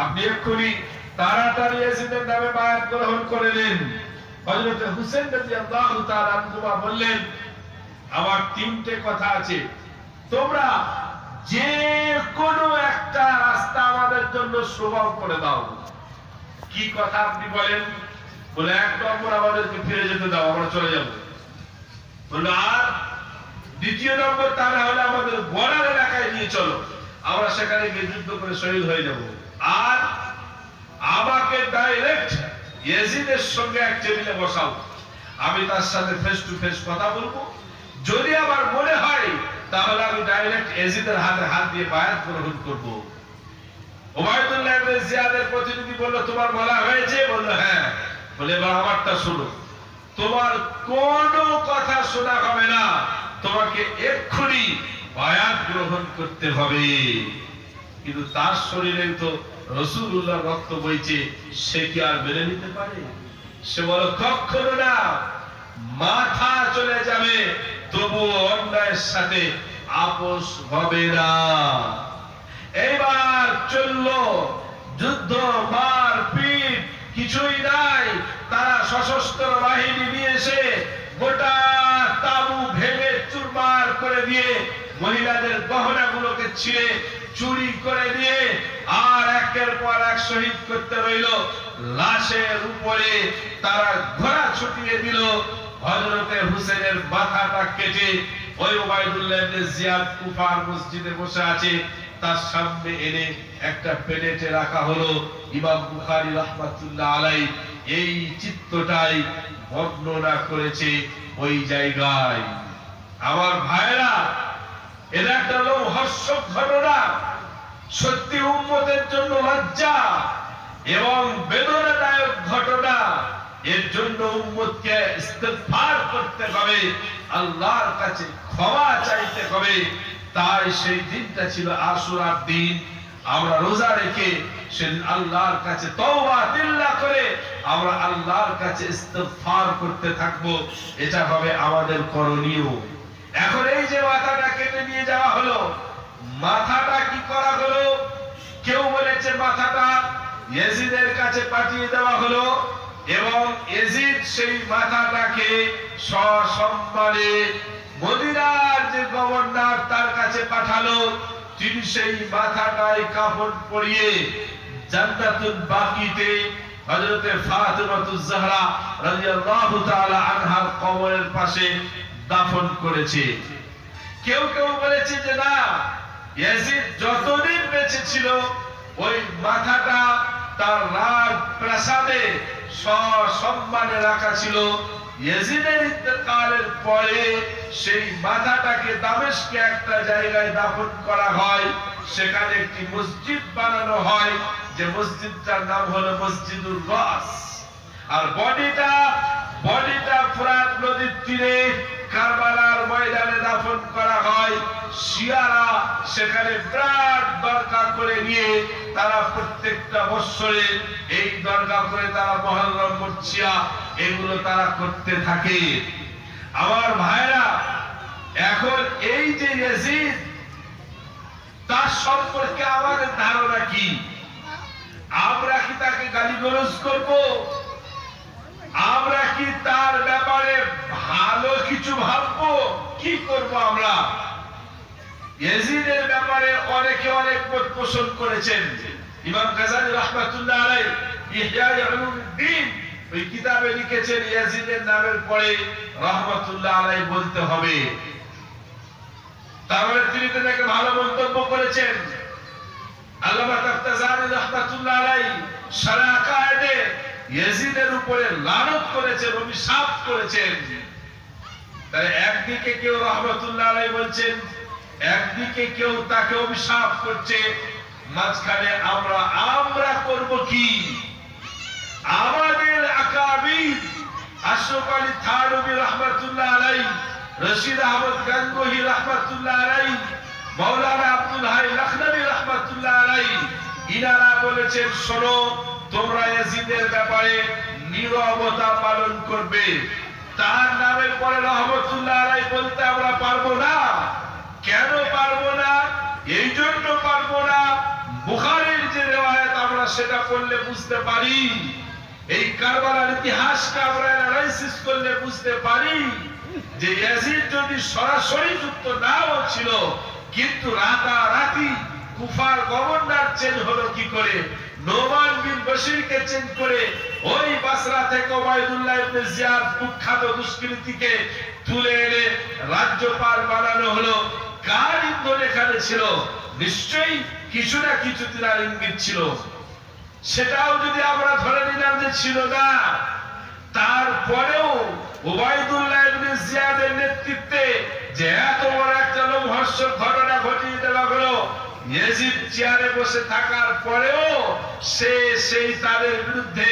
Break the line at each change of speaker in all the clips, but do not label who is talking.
আপনি এক্ষুনি তাড়াতাড়ি ইয়াজিদের নামে বায়াত গ্রহণ করে নিন। হযরত হুসেন রাদিয়াল্লাহু তাআলা আনহু বললেন, আমার তিনটে কথা আছে, তোমরা যে কোনো একটা রাস্তা আমাদের জন্য সুগম করে দাও। কি কথা আপনি বলেন? বলে, এক নম্বর আমাদেরকে ফিরে যেতে দাও, আমরা চলে যাব। বললো, আর দ্বিতীয় নম্বর, তা না হলে আমাদের বর্ডার এলাকায় নিয়ে চলো, আমরা সেখানে গিয়ে যুদ্ধ করে শহীদ হয়ে যাব। আর আমাকে ডাইরেক্ট ইয়াজিদের সঙ্গে এক টেবিলে বসাও, আমি তার সাথে ফেস টু ফেস কথা বলবো। যদি আমার মনে হয় তাহলে আমি ডাইরেক্ট ইয়াজিদের হাতে হাত দিয়ে বায়াত গ্রহণ করব। উবাইদুল্লাহ ইবনে জিয়াদের প্রতিনিধি বলল, তোমার বলা হয়েছে? বলল, হ্যাঁ। বলে, এবার আমারটা শোনো, তোমার কোনো কথা শোনা হবে না, তোমাকে এক্ষুনি বায়াত গ্রহণ করতে হবে। কিন্তু তার শরীরে তো রাসূলুল্লাহর রক্ত বইছে, সে কি আর মেনে নিতে পারে? সে বলে, কখনো না, মাথা চলে যাবে তবু অন্যায়ের সাথে আপোষ হবে না। এইবার চললো যুদ্ধ, মারপিট কিছুই নাই। তারা সশস্ত্র বাহিনী নিয়ে এসে গোটা তাবু ভেঙে চুরমার করে দিয়ে, মহিলাদের গহনাগুলোকে ছিঁড়ে চুরি করে দিয়ে, আর একের পর এক শহীদ করতে রইল। লাশের উপরে তারা ঘোড়া ছুটিয়ে দিল। হযরতে হুসেনের মাথাটা কেটে ওই উবাইদুল্লাহ ইবনে জিয়াদ কুফার মসজিদে বসে আছে, তার সামনে এনে একটা প্লেটে রাখা হলো। ইমাম বুখারী রাহমাতুল্লাহ আলাইহি এই চিত্রটাই বর্ণনা করেছে ওই জায়গায়। আমার ভাইরা, এটা একটা লোমহর্ষক ঘটনা, সত্যি উম্মতের জন্য লজ্জা এবং বেদনাদায়ক ঘটনা। এর জন্য উম্মতকে ইস্তিগফার করতে হবে, আল্লাহর কাছে ক্ষমা চাইতে হবে। তাই সেই দিনটা ছিল আশুরার দিন। আমরা রোজা রেখে সেদিন আল্লাহর কাছে তওবা দিল্লা করে আমরা আল্লাহর কাছে ইস্তিগফার করতে থাকবো। এটা হবে আমাদের করণীয়। এখন এই যে মাথাটা কেটে নিয়ে যাওয়া হলো, মাথাটা কি করা হলো? কেউ বলেছে মাথাটা ইয়াজিদের কাছে পাঠিয়ে দেওয়া হলো এবং ইয়াজিদ সেই মাথাটাকে সসম্মানে মদিনার যে গভর্নর তার কাছে পাঠালো। তিনি সেই মাথাটায় কাফন পরিয়ে জান্নাতুল বাকিতে হযরতে ফাতিমাতুজ জাহরা রাদিয়াল্লাহু তাআলা আনহার কবরের পাশে দাফন করেছে। কেউ কেউ বলেছে যে না, ইয়াজিদ যতদিন বেঁচে ছিল ওই মাথাটা তার রাজ প্রাসাদে সসম্মানে রাখা ছিল। ইয়াজিদের ইন্তেকালের পরে সেই মাথাটাকে দামেস্কে একটা জায়গায় দাফন করা হয়। সেখানে একটি মসজিদ বানানো হয়, যে মসজিদটার নাম হলো মসজিদুর রাস। আর বডিটা ফোরাত নদীর তীরে কারবালার ময়দানে দাফন করা হয়। শিয়ারা সেখানে বিরাট দরগা করে নিয়ে তারা প্রত্যেকটা বৎসরে এই দরগা করে তারা মুহররম মুরচিয়া এগুলো তারা করতে থাকে। আমার ভাইরা, এখন এই যে ইয়াজিদ, তার সম্পর্কে আমাদের ধারণা কি? আমরা কি তাকে গালিগালাজ করব? আমরা কি তার ব্যাপারে ভালো কিছু ভাববো? কি করব আমরা? ইয়াজিদের ব্যাপারে অনেকে অনেক মত পোষণ করেছেন। ইমাম গাযালি রাহমাতুল্লাহ আলাইহি ইহয়া উলুমুদ্দিন ওই কিতাবে লিখেছেন, ইয়াজিদের নামের পরে রাহমাতুল্লাহ আলাইহি বলতে হবে। তারপরে তিনি তাকে ভালো মন্তব্য করেছেন। আল্লামা তাফতাজানি রাহমাতুল্লাহ আলাইহি শারহ কায়েদে ইয়াজিদের উপরে লানত করেছেন, অভিশাপ করেছেন। তাই একদিকে কেউ রাহমাতুল্লাহ আলাইহি বলছেন, একদিকে কেউ তাকে অভিশাপ করছে। মাঝখানে আমরা করব কি? আমাদের আকাবির আশরাফ আলী থানভী রাহমাতুল্লাহ আলাইহি, রশিদ আহমদ গাঙ্গুহি রাহমাতুল্লাহ আলাইহি, মাওলানা আব্দুল হাই লখনবী রাহমাতুল্লাহ আলাইহি, ইনারা বলেছেন, শোনো, তোমরা ইয়াজিদের ব্যাপারে নীরবতা পালন করবে। তার নামের পরে রাহমাতুল্লাহ আলাইহি বলতে আমরা পারবো না। কেন পারবো না? এই জন্য পারবো না, বুখারীর যে রিওয়ায়াত আমরা সেটা পড়লে বুঝতে পারি, এই কারবালার ইতিহাসটা আমরা অ্যানালাইসিস করলে বুঝতে পারি যে ইয়াজিদ যদি সরাসরি যুক্ত নাও ছিল, কিন্তু রাতারাতি কুফার গভর্নর চেঞ্জ হলো কি করে? নোমান বিন বশিরকে চেঞ্জ করে ওই বাসরা থেকে ওবাইদুল্লাহ ইবনে জিয়াদ কুখ্যাত দুষ্কৃতীকে তুলে এনে রাজ্যপাল বানানো হলো। কার ইন্ধন এখানে ছিল? নিশ্চয়ই কিছু না কিছু তিনার ইঙ্গিত ছিল। সেটাও যদি আমরা ধরে নিলাম যে ছিল না, তারপরেও ওবাইদুল্লাহ ইবনে জিয়াদের নেতৃত্বে যে এত বড় একটা লোমহর্ষক ঘটনা ঘটিয়ে দেওয়া হলো, ইয়াজিদ চেয়ারে বসে থাকার পরেও সেই তাদের বিরুদ্ধে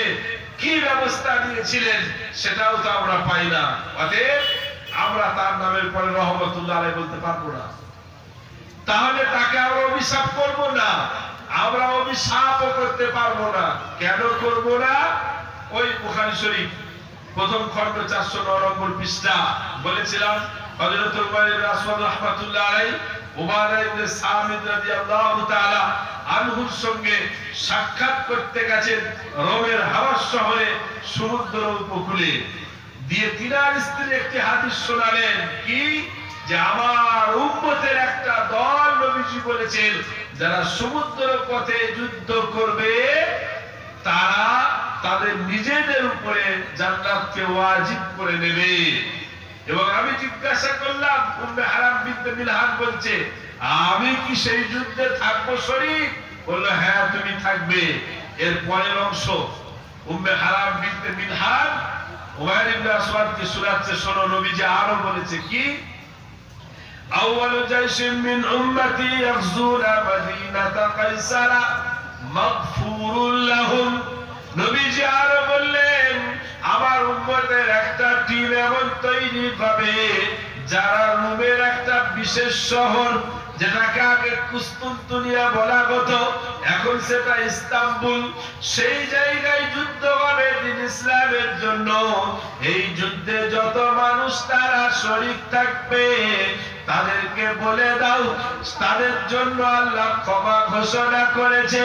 কি ব্যবস্থা নিয়েছিলেন সেটাও তো আমরা পাই না। অতএব আমরা তার নামের পরে রহমতুল্লাহ আলাইহি বলতে পারবো না। তাহলে তাকে আমরা অভিশাপ করব না, আমরা অভিশাপও করতে পারবো না। কেন করব না? ওই বুখারী শরীফ প্রথম খণ্ড 409 নম্বর পৃষ্ঠা বলেছিলাম, হযরত উমর ইবনে আসওয়াদ রাহমাতুল্লাহ আলাইহি উবাদা ইবনে সামিদ রাদিয়াল্লাহু তাআলা আনহুর সঙ্গে সাক্ষাৎ করতে গেছেন রোমের হাওয়াস শহরে সমুদ্র উপকূলে। দিয়ে তিনার স্ত্রী একটি হাদিস শোনালেন কি, যে আমার উম্মতের একটা দল নবীজি বলেছেন যারা সমুদ্র পথে যুদ্ধ করবে তারা তাদের নিজেদের উপরে জান্নাতকে ওয়াজিব করে নেবে। এবং আমি জিজ্ঞাসা করলাম, উম্মে হারাম বিনতে মিলহান বলছে আমি কি সেই যুদ্ধে থাকবো শরীক? বললো হ্যাঁ তুমি থাকবে। এর পরের অংশ উম্মে হারাম বিনতে মিলহান উমাইর ইবনে আসওয়াদকে শোনাচ্ছে, শোনো নবীজি আরো বলেছে কি, আউয়ালু জাইশিন মিন উম্মতি ইয়াগজুনা মাদিনাতা কায়সারা মাগফুরুল লাহুম। নবীজি আরো বললেন আমার উম্মতের একটা টিম এমন তৈরি হবে যারা রোমের একটা বিশেষ শহর, যেটাকে আগে কুস্তুনতুনিয়া বলা হতো, এখন সেটা ইস্তাম্বুল, সেই জায়গায় যুদ্ধ হবে দ্বীন ইসলামের জন্য। এই যুদ্ধে যত মানুষ তারা শরীক থাকবে তাদেরকে বলে দাও তাদের জন্য আল্লাহ ক্ষমা ঘোষণা করেছে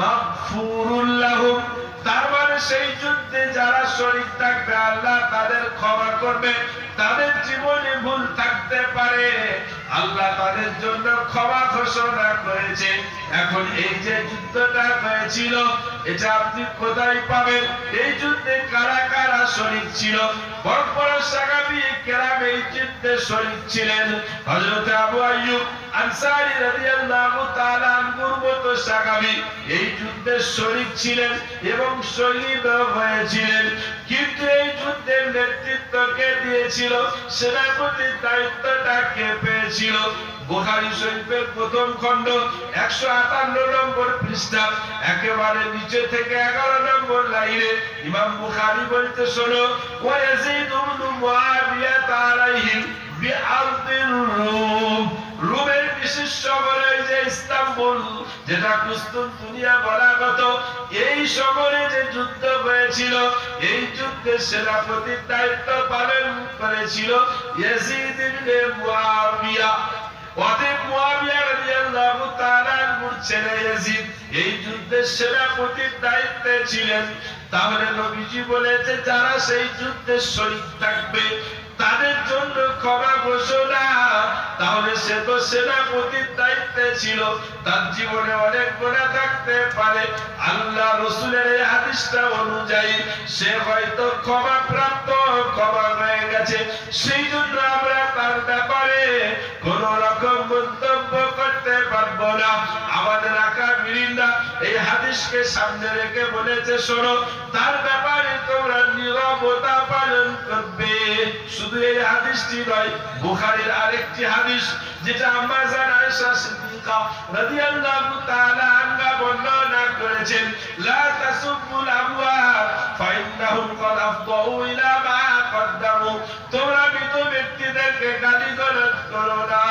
মাগফুরুল লাহুম। তার মানে সেই যুদ্ধে যারা শরীক থাকবে আল্লাহ তাদের ক্ষমা করবে। তাদের জীবনে ভুল থাকতে পারে, আল্লাহ তাদের জন্য ক্ষমা ঘোষণা করেছে। এখন এই যে যুদ্ধটা হয়েছিল এটা আপনি কোথায় পাবেন? এই যুদ্ধে কারা কারা শরীক ছিল? বড় বড় সাহাবী কেরাম এই যুদ্ধে শরীক ছিলেন। হযরত আবু আইয়ুব আনসারী রাদিয়াল্লাহু তাআলা আনহুর মতো সাহাবী এই যুদ্ধে শরীক ছিলেন এবং শহীদ হয়েছিলেন। কিন্তু এই যুদ্ধের নেতৃত্ব কে দিয়েছিল? সেনাপতির দায়িত্বটা কে পেয়েছিল? বুখারী শরীফের প্রথম খণ্ড 158 নম্বর পৃষ্ঠা একেবারে নিচে থেকে 11 নম্বর লাইনে ইমাম বুখারী বলতে শোনো, ওয়ায়াজিদ ইবনে মুআবিয়া আলাইহিম বিআরদির রুম। রোমের বিশেষ শহরে যে ইস্তাম্বুল, যেটা কুস্তুনতুনিয়া বলা হতো, এই শহরে যে যুদ্ধ হয়েছিল এই যুদ্ধে সেনাপতির দায়িত্ব পালন করেছিল ইয়াজিদ ইবনে মুআবিয়া। অতএব মুআবিয়া রাদিয়াল্লাহু তাআলা আনহুর ছেলে ইয়াজিদ এই যুদ্ধের সেনাপতির দায়িত্বে ছিলেন। তাহলে নবীজি বলেছে যারা সেই যুদ্ধে শরীক থাকবে তাদের জন্য ক্ষমা ঘোষণা। তাহলে সে তো সেনাপতির দায়িত্বে ছিল, তার জীবনে অনেক গুনাহ থাকতে পারে। আল্লাহ রাসূলের এই হাদিসটা অনুযায়ী সে হয়তো ক্ষমা প্রাপ্ত, ক্ষমা হয়ে গেছে। সেই জন্য আমরা তার ব্যাপারে কোন রকম মন্তব্য করতে পারবো না। আমাদের আকাবিরিনরা এই হাদিসকে সামনে রেখে বলেছে শোনো তার ব্যাপারে তোমরা নীরবতা পালন করবে। শুধু এই হাদিসটি নয়, বুখারীর আরেকটি হাদিস যেটা আম্মা জান আয়েশা সিদ্দিকা রাদিয়াল্লাহু তাআলা আনহা বর্ণনা করেছেন, লা তাসুবুল আমওয়াত ফাইন্নাহুম ক্বাদ আফদাউ ইলা মা কদ্দামু। তোমরা মৃত ব্যক্তিদেরকে গালিগালাজ করো না,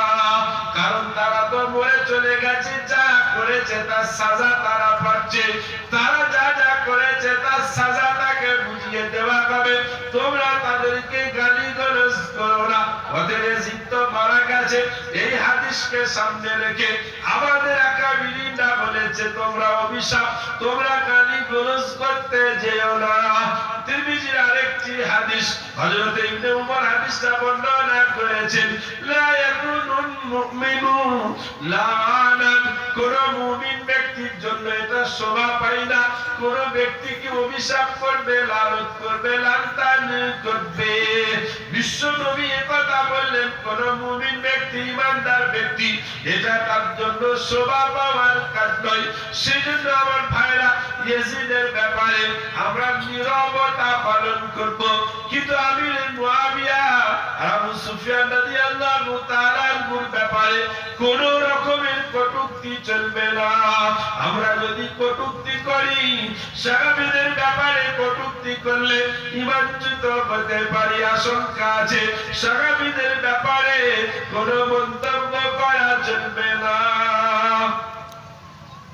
কারণ তারা তো মরে চলে গেছে, যা করেছে তার সাজা তারা পাচ্ছে। তারা যা যা করেছে তার সাজা তাকে বুঝিয়ে দেওয়া হবে, তোমরা তাদেরকে গালিগালাজ করো না। ওদের জিত মারা গেছে আছে। এই হাদিসকে সামনে রেখে আমাদের আকাবিরিনরা বলেছে তোমরা অভিশাপ, তোমরা গালিগালাজ করতে যেও না। তিরমিজির আরেকটি হাদিস হযরত ইবনে উমর হাদিসটা বর্ণনা করেছেন, লা ইয়াকুনুল মুমিনু লাআনান, কোন মুমিন ব্যক্তির জন্য এটা শোভা পায় না কোন ব্যক্তিকে অভিশাপ করবে, লানত করবে, লান্তান করবে। বিশ্ব নবী একথা বললেন, কোন মুমিন ব্যক্তি, ইমানদার ব্যক্তি, এটা তার জন্য শোভা পাওয়ার কাজ নয়। সেজন্য আমার ভাইরা, ইয়াজিদের ব্যাপারে আমরা নীরবতা পালন করব, কিন্তু আমির মুআবিয়া আবু সুফিয়ান রাদিয়াল্লাহু তাআলা এর ব্যাপারে কোন রকমের কটূক্তি চলবে না। আমরা যদি কটূক্তি করি, সাহাবীদের ব্যাপারে কটূক্তি করলে ঈমানচ্যুত হতে পারি, আশঙ্কা আছে। সাহাবীদের ব্যাপারে কোন মন্তব্য করা চলবে না।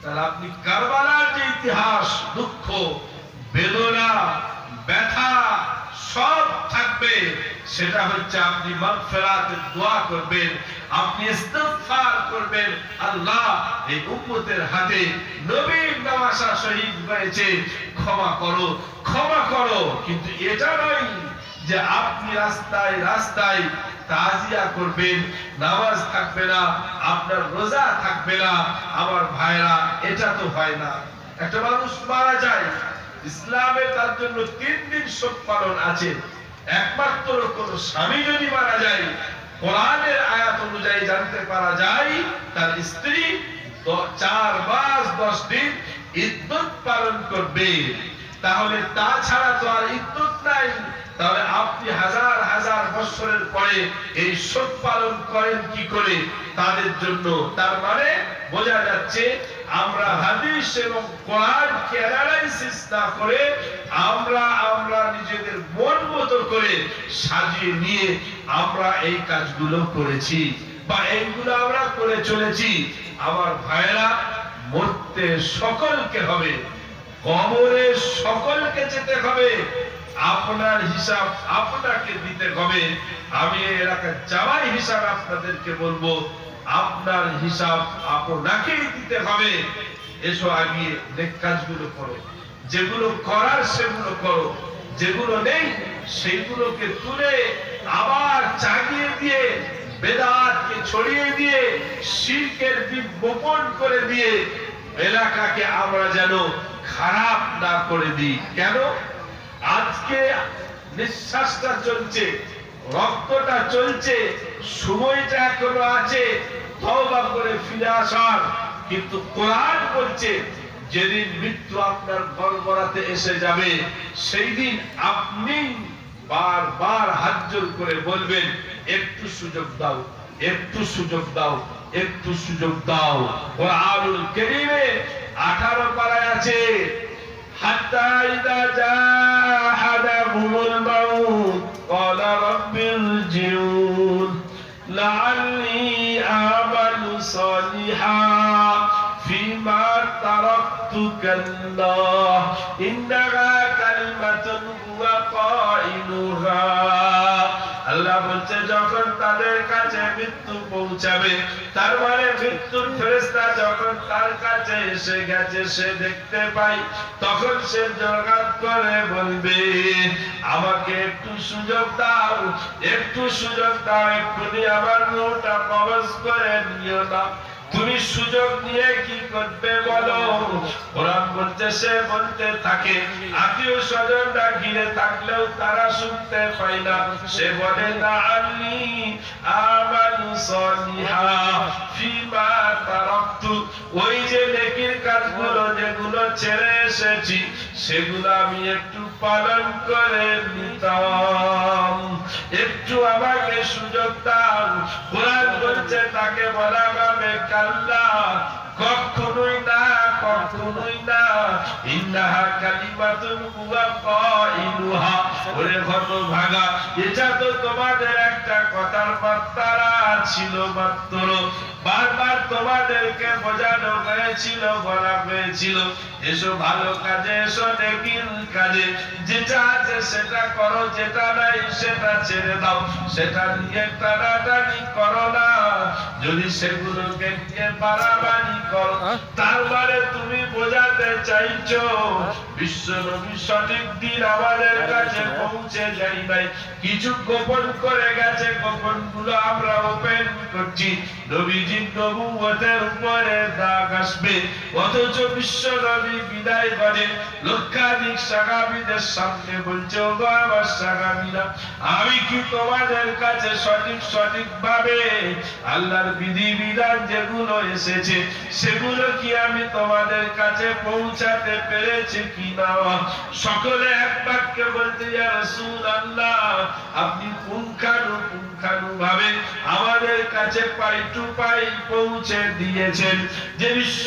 তাহলে আপনি কারবালার যে ইতিহাস, দুঃখ, বেদনা, ব্যথা সব থাকবে, সেটা হচ্ছে আপনি মাগফিরাতের দোয়া করবেন, আপনি ইস্তিগফার করবেন। আল্লাহ এই উম্মতের হাতে নবীর নওয়াসা শহীদ হয়েছে, ক্ষমা করো, ক্ষমা করো। কিন্তু এটা নয় যে আপনি রাস্তায় রাস্তায় তাজিয়া করবেন, নামাজ থাকবে না, আপনার রোজা থাকবে না। আমার ভাইরা, এটা তো হয় না। একটা মানুষ মারা যায়, ইসলামে তার জন্য 3 দিন শোক পালন আছে। একমাত্র কোন স্বামী যদি মারা যায়, কোরআনের আয়াত অনুযায়ী জানতে পারা যায় তার স্ত্রী 4 মাস 10 দিন ইদ্দত পালন করবে। তাহলে তাছাড়া তো আর ইদ্দত নাই। তাহলে আপনি হাজার হাজার বছরের পরে এই শোক পালন করেন কি করে তাদের জন্য? তার মানে বোঝা যাচ্ছে আমরা হাদিস এবং কোরআনকে অ্যানালাইসিস না করে আমরা নিজেদের মন মতো করে সাজিয়ে নিয়ে আমরা এই কাজগুলো করেছি বা এইগুলো আমরা করে চলেছি। আমার ভাইরা, মরতে সকলকে হবে, কবরে সকলকে যেতে হবে, আপনার হিসাব আপনাকে দিতে হবে। আমি এই এলাকার জামাই হিসাবে আপনাদেরকে বলবো, আপনার হিসাব আপনাকেই দিতে হবে। এসো আগিয়ে নেক কাজগুলো করো, যেগুলো করার সেগুলো করো, যেগুলো নেই সেইগুলোকে তুলে আবার জাগিয়ে দিয়ে, বেদাতকে ছড়িয়ে দিয়ে, শিরকের বীজ বপন করে দিয়ে এলাকাকে আমরা যেন খারাপ না করে দিই। কেন? আজকে নিঃশ্বাসটা চলছে, রক্তটা চলছে, সময়টা এখনো আছে তওবা করে ফিরে আসার। কিন্তু কোরআন বলছে যেদিন মৃত্যু আপনার গড়গড়াতে এসে যাবে, সেই দিন আপনি বারবার হাত জোর করে বলবেন, একটু সুযোগ দাও, একটু সুযোগ দাও, একটু সুযোগ দাও। কোরআনুল কারীমে 18 পারায় আছে, হাত্তা ইযা জাআ আহাদাহুমুল মাউত ক্বালা রাব্বিরজিউন লাআল্লি আমালু সালিহান ফিমা তারাকতু কাল্লাহ ইন্নাহা কালিমাতুন হুয়া কাইলুহা। আল্লাহ বলছে, যখন তাদের কাছে মৃত্যু পৌঁছাবে, তার মানে মৃত্যুর ফেরেশতা যখন তার কাছে এসে গেছে, সে দেখতে পাই, তখন সে জোরগাত করে বলবে, আমাকে একটু সুযোগ দাও, একটু সুযোগ দাও, এক্ষুনি আমার রূহটা কবজ করে নিও না। তুমি সুযোগ নিয়ে কি করবে বলো? কোরআন বলছে, সে বলতে থাকে, আত্মীয় স্বজনরা ঘিরে থাকলেও তারা শুনতে পায় না। সে বলে, লাআল্লি আমালু সালিহান ফিমা তারাকতু, ওই যে নেকির কাজগুলো যেগুলো ছেড়ে এসেছি, সেগুলো আমি একটু পালন করে নিতাম, একটু আমাকে সুযোগ দাও। কোরআন বলছে, তাকে বলা হবে, কাল্লা, কখনোই না, কখনোই না। ইন্নাহা কালিমাতুন হুয়া কাইলুহা, ওরে হতভাগা, এটা তো তোমাদের একটা কথার মাত্রা ছিল মাত্র। বারবার তোমাদেরকে বোঝানো হয়েছিল, বলা হয়েছিল এসো ভালো কাজে, এসো নেকির কাজে, যেটা আছে সেটা করো, যেটা নাই সেটা ছেড়ে দাও, সেটা নিয়ে টানাটানি করো না। যদি সেগুলোকে নিয়ে বাড়াবাড়ি করো, তার মানে তুমি বোঝাতে চাইছো বিশ্ব নবী সঠিক দিন আমাদের কাছে পৌঁছে যায় নাই, কিছু গোপন করে গেছে, গোপন গুলো আমরা ওপেন করছি। নবীজির নবুয়তের উপরে দাগ আসবে, অথচ বিশ্ব নবী বিদায় করে লক্ষাধিক সাহাবীদের সামনে বলছে, ও গো আমার সাহাবীরা, আমি কি তোমাদের কাছে সঠিক ভাবে আল্লাহর বিধি বিধান যেগুলো এসেছে সেগুলো কি আমি তোমাদের কাছে পৌঁছাতে পেরেছি কিনা? সকলে এক বাক্যে বলতে, ইয়া রাসূলুল্লাহ, আপনি পুঙ্খানু ভাবে আমাদের কাছে পাই টু পাই পৌঁছে দিয়েছেন। যে বিশ্ব